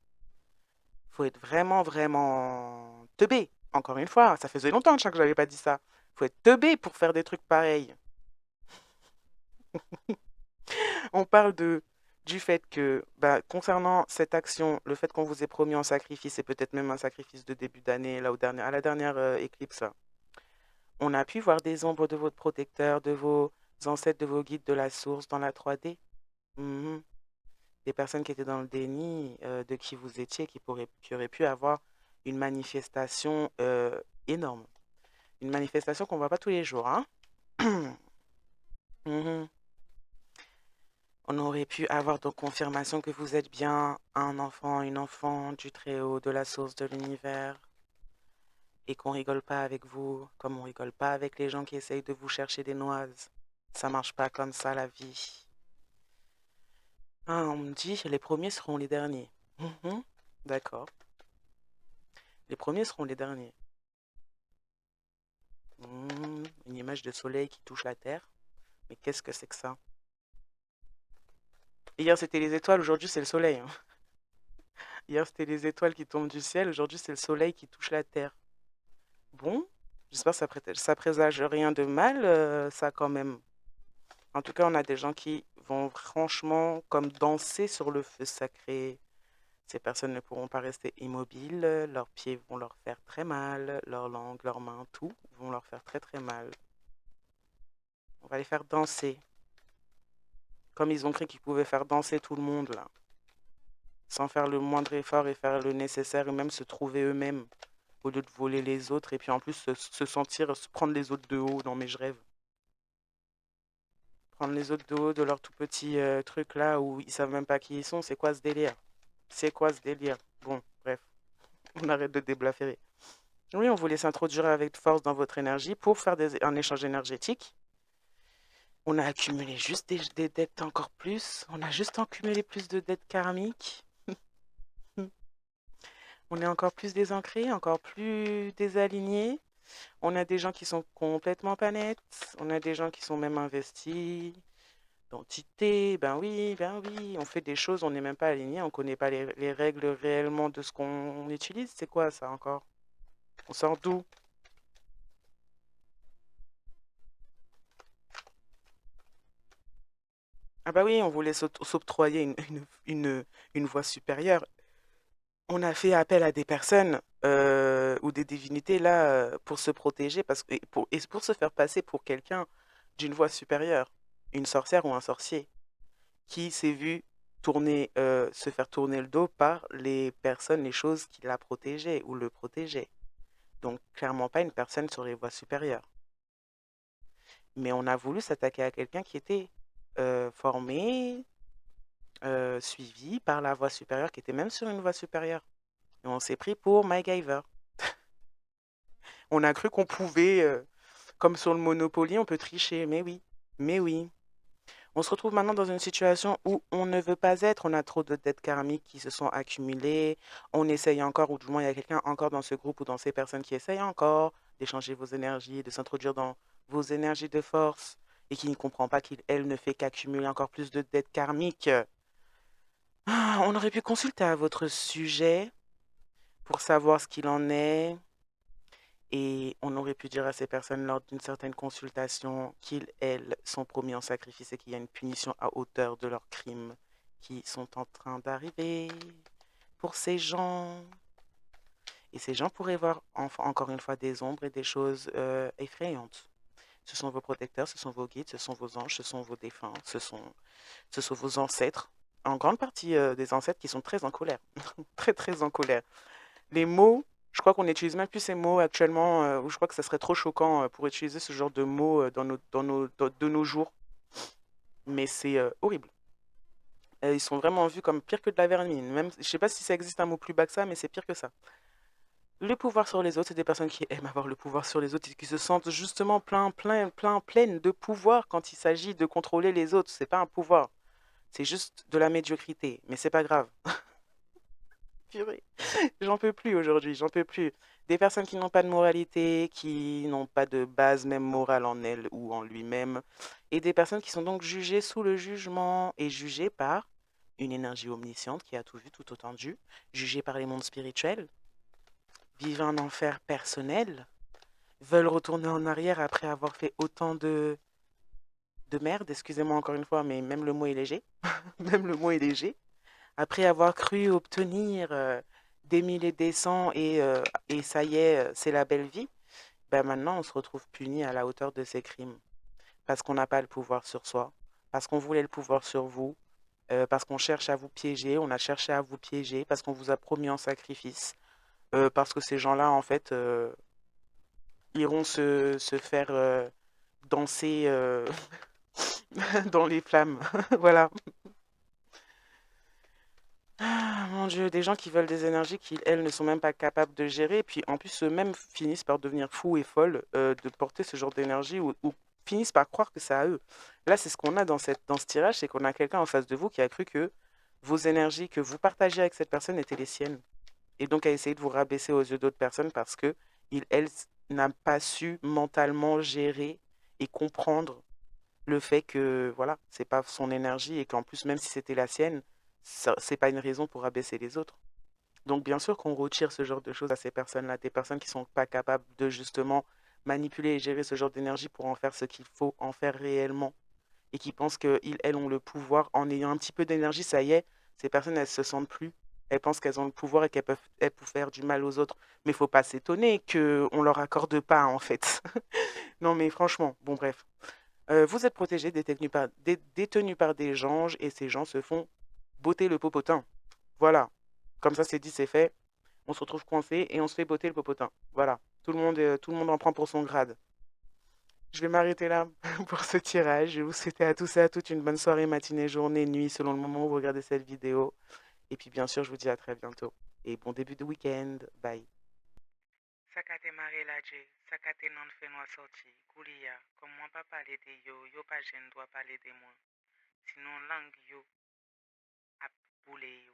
Faut être vraiment, vraiment teubé. Encore une fois, ça faisait longtemps que je n'avais pas dit ça. Faut être teubé pour faire des trucs pareils. On parle du fait que, bah, concernant cette action, le fait qu'on vous ait promis un sacrifice, et peut-être même un sacrifice de début d'année, là, à la dernière éclipse, là, on a pu voir des ombres de votre protecteur, de vos ancêtres, de vos guides de la source dans la 3D. Mhm. Des personnes qui étaient dans le déni de qui vous étiez, qui auraient pu avoir une manifestation énorme. Une manifestation qu'on ne voit pas tous les jours, hein. Mhm. On aurait pu avoir donc confirmation que vous êtes bien un enfant, une enfant du Très-Haut, de la source de l'univers, et qu'on rigole pas avec vous, comme on rigole pas avec les gens qui essayent de vous chercher des noises. Ça marche pas comme ça la vie. Ah, on me dit les premiers seront les derniers. Mhm. D'accord. Les premiers seront les derniers. Une image de soleil qui touche la terre. Mais qu'est-ce que c'est que ça? Hier c'était les étoiles, aujourd'hui c'est le soleil, hein. Hier c'était les étoiles qui tombent du ciel, aujourd'hui c'est le soleil qui touche la terre. Bon, j'espère que ça présage rien de mal, ça quand même. En tout cas, on a des gens qui vont franchement comme danser sur le feu sacré. Ces personnes ne pourront pas rester immobiles, leurs pieds vont leur faire très mal, leurs langues, leurs mains, tout vont leur faire très très mal. On va les faire danser, comme ils ont cru qu'ils pouvaient faire danser tout le monde là, sans faire le moindre effort et faire le nécessaire et même se trouver eux-mêmes au lieu de voler les autres et puis en plus se sentir, se prendre les autres de haut. Non mais je rêve. Prendre les autres de haut de leur tout petit truc là où ils savent même pas qui ils sont. C'est quoi ce délire? C'est quoi ce délire? Bon, bref, on arrête de déblatérer. Oui, on voulait s'introduire avec force dans votre énergie pour faire un échange énergétique. On a accumulé juste des dettes encore plus. On a juste accumulé plus de dettes karmiques. On est encore plus désancrés, encore plus désalignés. On a des gens qui sont complètement pas nets. On a des gens qui sont même investis. D'entité, ben oui, on fait des choses, on n'est même pas aligné, on ne connaît pas les règles réellement de ce qu'on utilise. C'est quoi ça encore? On sort d'où? Ah bah oui, on voulait s'octroyer une voie supérieure. On a fait appel à des personnes ou des divinités là pour se protéger et pour se faire passer pour quelqu'un d'une voie supérieure, une sorcière ou un sorcier qui s'est vu se faire tourner le dos par les personnes, les choses qui la protégeaient ou le protégeaient. Donc clairement pas une personne sur les voies supérieures. Mais on a voulu s'attaquer à quelqu'un qui était formé, suivi par la voie supérieure, qui était même sur une voie supérieure. Et on s'est pris pour MacGyver. On a cru qu'on pouvait, comme sur le Monopoly, on peut tricher. Mais oui, mais oui. On se retrouve maintenant dans une situation où on ne veut pas être, on a trop de dettes karmiques qui se sont accumulées, on essaye encore, ou du moins il y a quelqu'un encore dans ce groupe ou dans ces personnes qui essayent encore d'échanger vos énergies, de s'introduire dans vos énergies de force et qui ne comprend pas qu'elle ne fait qu'accumuler encore plus de dettes karmiques. Ah, on aurait pu consulter à votre sujet pour savoir ce qu'il en est et on aurait pu dire à ces personnes lors d'une certaine consultation qu'ils, elles, sont promis en sacrifice et qu'il y a une punition à hauteur de leurs crimes qui sont en train d'arriver pour ces gens. Et ces gens pourraient voir encore une fois des ombres et des choses effrayantes. Ce sont vos protecteurs, ce sont vos guides, ce sont vos anges, ce sont vos défunts, ce sont vos ancêtres. En grande partie des ancêtres qui sont très en colère. Très très en colère. Les mots Je crois qu'on n'utilise même plus ces mots actuellement, ou je crois que ça serait trop choquant pour utiliser ce genre de mots de nos jours, mais c'est horrible. Ils sont vraiment vus comme pire que de la vermine. Même, je sais pas si ça existe un mot plus bas que ça, mais c'est pire que ça. Le pouvoir sur les autres, c'est des personnes qui aiment avoir le pouvoir sur les autres et qui se sentent justement pleines de pouvoir quand il s'agit de contrôler les autres. C'est pas un pouvoir, c'est juste de la médiocrité, mais c'est pas grave. Purée. J'en peux plus aujourd'hui, j'en peux plus. Des personnes qui n'ont pas de moralité, qui n'ont pas de base même morale en elles ou en lui-même, et des personnes qui sont donc jugées sous le jugement et jugées par une énergie omnisciente qui a tout vu, tout entendu, jugées par les mondes spirituels, vivent un enfer personnel, veulent retourner en arrière après avoir fait autant de merde, excusez-moi encore une fois, mais même le mot est léger, même le mot est léger, après avoir cru obtenir des mille et des cents et ça y est, c'est la belle vie, ben maintenant on se retrouve puni à la hauteur de ses crimes. Parce qu'on n'a pas le pouvoir sur soi, parce qu'on voulait le pouvoir sur vous, parce qu'on cherche à vous piéger, on a cherché à vous piéger, parce qu'on vous a promis en sacrifice, parce que ces gens-là, en fait, iront se faire danser dans les flammes. Voilà. Ah, mon Dieu, des gens qui veulent des énergies qui, elles, ne sont même pas capables de gérer. Et puis, en plus, eux-mêmes finissent par devenir fous et folles de porter ce genre d'énergie ou finissent par croire que c'est à eux. Là, c'est ce qu'on a dans ce tirage, c'est qu'on a quelqu'un en face de vous qui a cru que vos énergies que vous partagez avec cette personne étaient les siennes. Et donc, a essayé de vous rabaisser aux yeux d'autres personnes parce que elle, n'a pas su mentalement gérer et comprendre le fait que, voilà, c'est pas son énergie et qu'en plus, même si c'était la sienne, c'est pas une raison pour abaisser les autres. Donc, bien sûr qu'on retire ce genre de choses à ces personnes-là, des personnes qui sont pas capables de justement manipuler et gérer ce genre d'énergie pour en faire ce qu'il faut en faire réellement et qui pensent qu'ils, elles, ont le pouvoir en ayant un petit peu d'énergie, ça y est, ces personnes, elles se sentent plus. Elles pensent qu'elles ont le pouvoir et elles peuvent faire du mal aux autres. Mais il faut pas s'étonner qu'on leur accorde pas, en fait. Non, mais franchement, bon, bref. Vous êtes protégé, détenu par des anges, et ces gens se font botter le popotin. Voilà. Comme ça, c'est dit, c'est fait. On se retrouve coincé et on se fait botter le popotin. Voilà. Tout le monde en prend pour son grade. Je vais m'arrêter là pour ce tirage. Je vais vous souhaiter à tous et à toutes une bonne soirée, matinée, journée, nuit, selon le moment où vous regardez cette vidéo. Et puis, bien sûr, je vous dis à très bientôt. Et bon début de week-end. Bye. Sakate mare la je, sakate nan fe nou sorti, kouliya, comme moi pas parler de yo, yo pas jen doit parler de moi. Sinon, langue yo ap boule yo.